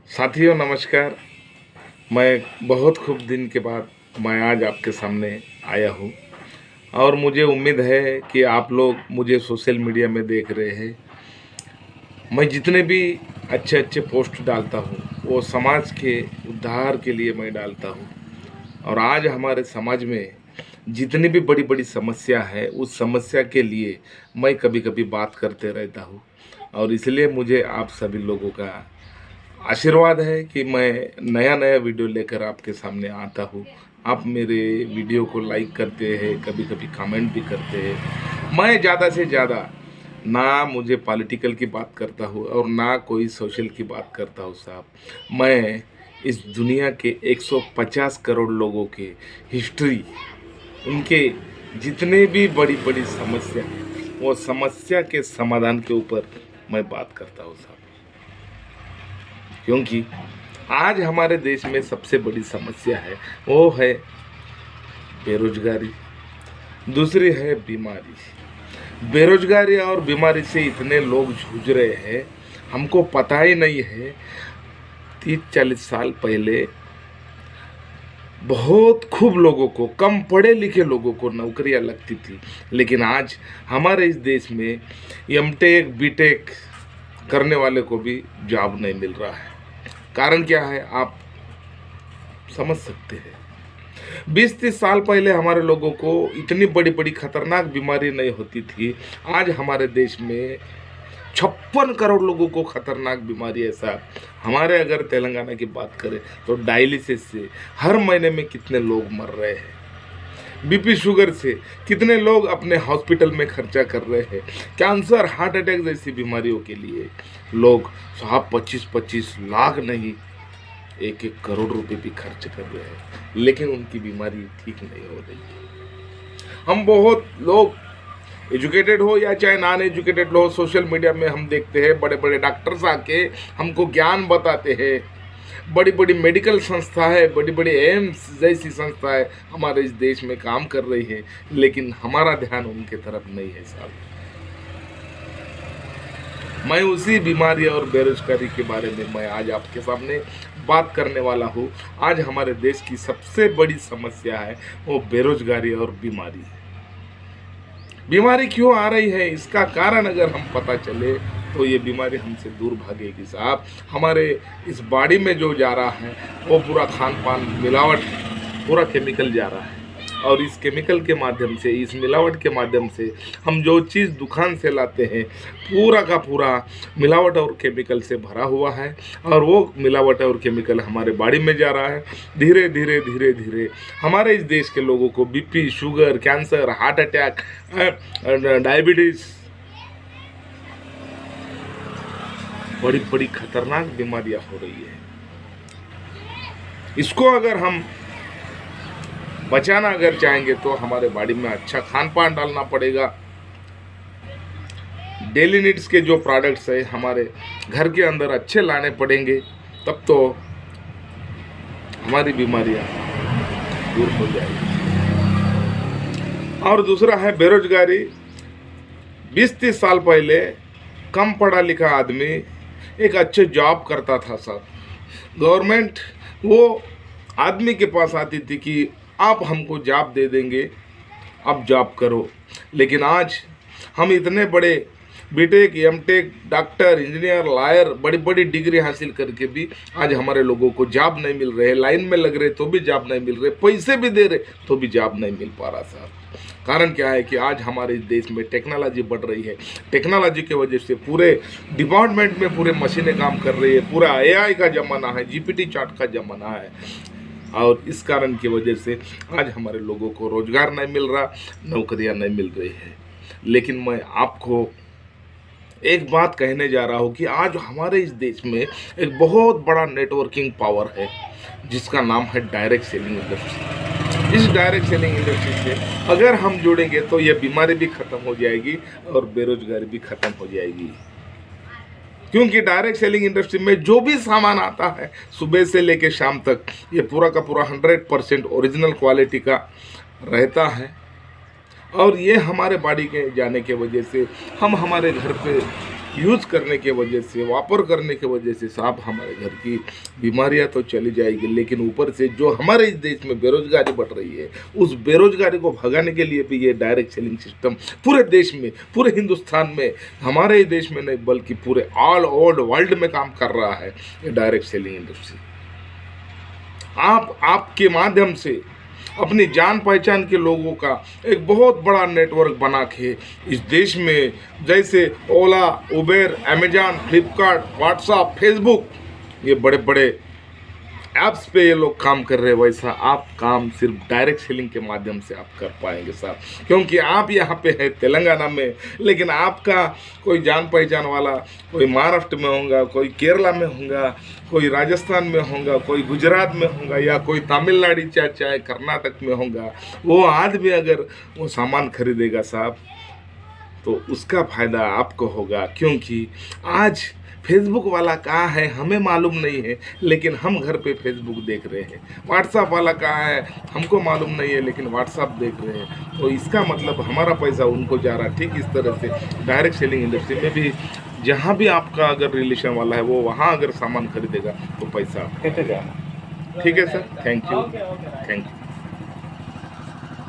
साथियों नमस्कार। मैं बहुत खूब दिन के बाद मैं आज आपके सामने आया हूँ और मुझे उम्मीद है कि आप लोग मुझे सोशल मीडिया में देख रहे हैं। मैं जितने भी अच्छे अच्छे पोस्ट डालता हूँ वो समाज के उद्धार के लिए मैं डालता हूँ। और आज हमारे समाज में जितनी भी बड़ी बड़ी समस्या है उस समस्या के लिए मैं कभी कभी बात करते रहता हूँ। और इसलिए मुझे आप सभी लोगों का आशीर्वाद है कि मैं नया नया वीडियो लेकर आपके सामने आता हूँ। आप मेरे वीडियो को लाइक करते हैं, कभी कभी कमेंट भी करते हैं। मैं ज़्यादा से ज़्यादा ना मुझे पॉलिटिकल की बात करता हूँ और ना कोई सोशल की बात करता हूँ साहब। मैं इस दुनिया के 150 करोड़ लोगों के हिस्ट्री, उनके जितने भी बड़ी बड़ी समस्या हैं वो समस्या के समाधान के ऊपर मैं बात करता हूँ साहब। क्योंकि आज हमारे देश में सबसे बड़ी समस्या है वो है बेरोजगारी, दूसरी है बीमारी। बेरोजगारी और बीमारी से इतने लोग जूझ रहे हैं, हमको पता ही नहीं है। 30-40 साल पहले बहुत खूब लोगों को, कम पढ़े लिखे लोगों को नौकरियां लगती थी, लेकिन आज हमारे इस देश में एमटेक बीटेक करने वाले को भी जॉब नहीं मिल रहा है। कारण क्या है आप समझ सकते हैं। 20-30 साल पहले हमारे लोगों को इतनी बड़ी बड़ी खतरनाक बीमारी नहीं होती थी। आज हमारे देश में 56 करोड़ लोगों को खतरनाक बीमारी है साहब। हमारे अगर तेलंगाना की बात करें तो डायलिसिस से हर महीने में कितने लोग मर रहे हैं, बीपी शुगर से कितने लोग अपने हॉस्पिटल में खर्चा कर रहे हैं, कैंसर हार्ट अटैक जैसी बीमारियों के लिए लोग साहब 25-25 लाख नहीं 1-1 करोड़ रुपए भी खर्च कर रहे हैं, लेकिन उनकी बीमारी ठीक नहीं हो रही है। हम बहुत लोग एजुकेटेड हो या चाहे नॉन एजुकेटेड हो, सोशल मीडिया में हम देखते हैं बड़े बड़े डॉक्टर्स आके हमको ज्ञान बताते हैं। बड़ी बड़ी मेडिकल संस्था है, बड़ी बड़ी एम्स जैसी संस्थाएं हमारे इस देश में काम कर रही है, लेकिन हमारा ध्यान उनके तरफ नहीं है साहब। मैं उसी बीमारी और बेरोजगारी के बारे में मैं आज आपके सामने बात करने वाला हूँ। आज हमारे देश की सबसे बड़ी समस्या है वो बेरोजगारी और बीमारी है। बीमारी क्यों आ रही है, इसका कारण अगर हम पता चले तो ये बीमारी हमसे दूर भागेगी साहब। हमारे इस बॉडी में जो जा रहा है वो पूरा खान पान मिलावट, पूरा केमिकल जा रहा है। और इस केमिकल के माध्यम से, इस मिलावट के माध्यम से हम जो चीज़ दुकान से लाते हैं पूरा का पूरा मिलावट और केमिकल से भरा हुआ है। और वो मिलावट और केमिकल हमारे बॉडी में जा रहा है। धीरे धीरे धीरे धीरे हमारे इस देश के लोगों को BP sugar, cancer, heart attack, diabetes, बड़ी बड़ी खतरनाक बीमारियां हो रही है। इसको अगर हम बचाना अगर चाहेंगे तो हमारे बॉडी में अच्छा खान पान डालना पड़ेगा। डेली नीड्स के जो प्रोडक्ट्स है हमारे घर के अंदर अच्छे लाने पड़ेंगे, तब तो हमारी बीमारियां दूर हो जाएगी। और दूसरा है बेरोजगारी। 20-30 साल पहले कम पढ़ा लिखा आदमी एक अच्छे जॉब करता था साहब। गवर्नमेंट वो आदमी के पास आती थी कि आप हमको जॉब दे देंगे, आप जॉब करो। लेकिन आज हम इतने बड़े BTech, MTech, doctor, engineer, lawyer, बड़ी बड़ी डिग्री हासिल करके भी आज हमारे लोगों को जॉब नहीं मिल रहे। लाइन में लग रहे तो भी जॉब नहीं मिल रहे, पैसे भी दे रहे तो भी जॉब नहीं मिल पा रहा साहब। कारण क्या है कि आज हमारे देश में टेक्नोलॉजी बढ़ रही है। टेक्नोलॉजी की वजह से पूरे डिपार्टमेंट में पूरे मशीनें काम कर रही है। पूरा एआई का ज़माना है, जीपीटी चैट का ज़माना है। और इस कारण की वजह से आज हमारे लोगों को रोजगार नहीं मिल रहा, नौकरियां नहीं मिल रही है। लेकिन मैं आपको एक बात कहने जा रहा हूँ कि आज हमारे इस देश में एक बहुत बड़ा नेटवर्किंग पावर है जिसका नाम है डायरेक्ट सेलिंग इंडस्ट्री। इस डायरेक्ट सेलिंग इंडस्ट्री से अगर हम जुड़ेंगे तो ये बीमारी भी खत्म हो जाएगी और बेरोजगारी भी खत्म हो जाएगी। क्योंकि डायरेक्ट सेलिंग इंडस्ट्री में जो भी सामान आता है सुबह से लेकर शाम तक ये पूरा का पूरा 100% ओरिजिनल क्वालिटी का रहता है। और ये हमारे बॉडी के जाने के वजह से हम हमारे घर पे यूज़ करने के वजह से, वापर करने के वजह से साहब हमारे घर की बीमारियां तो चली जाएगी, लेकिन ऊपर से जो हमारे इस देश में बेरोजगारी बढ़ रही है, उस बेरोजगारी को भगाने के लिए भी ये डायरेक्ट सेलिंग सिस्टम पूरे देश में, पूरे हिंदुस्तान में, हमारे ही देश में नहीं बल्कि पूरे ऑल ओवर वर्ल्ड में काम कर रहा है ये डायरेक्ट सेलिंग इंडस्ट्री। आपके माध्यम से अपनी जान पहचान के लोगों का एक बहुत बड़ा नेटवर्क बना के इस देश में, जैसे Ola, Uber, Amazon, Flipkart, WhatsApp, Facebook, ये बड़े बड़े ऐप्स पे ये लोग काम कर रहे हैं, वैसा आप काम सिर्फ डायरेक्ट सेलिंग के माध्यम से आप कर पाएंगे साहब। क्योंकि आप यहाँ पे है तेलंगाना में, लेकिन आपका कोई जान पहचान वाला कोई महाराष्ट्र में होगा, कोई केरला में होगा, कोई राजस्थान में होगा, कोई गुजरात में होगा, या कोई तमिलनाडु चाहे कर्नाटक में होगा, वो आदमी अगर वो सामान खरीदेगा साहब तो उसका फ़ायदा आपको होगा। क्योंकि आज फेसबुक वाला कहाँ है हमें मालूम नहीं है, लेकिन हम घर पे फेसबुक देख रहे हैं। व्हाट्सएप वाला कहाँ है हमको मालूम नहीं है, लेकिन व्हाट्सएप देख रहे हैं। तो इसका मतलब हमारा पैसा उनको जा रहा है। ठीक इस तरह से डायरेक्ट सेलिंग इंडस्ट्री में भी जहाँ भी आपका अगर रिलेशन वाला है वो वहाँ अगर सामान खरीदेगा तो पैसा आपको। ठीक है सर, थैंक यू।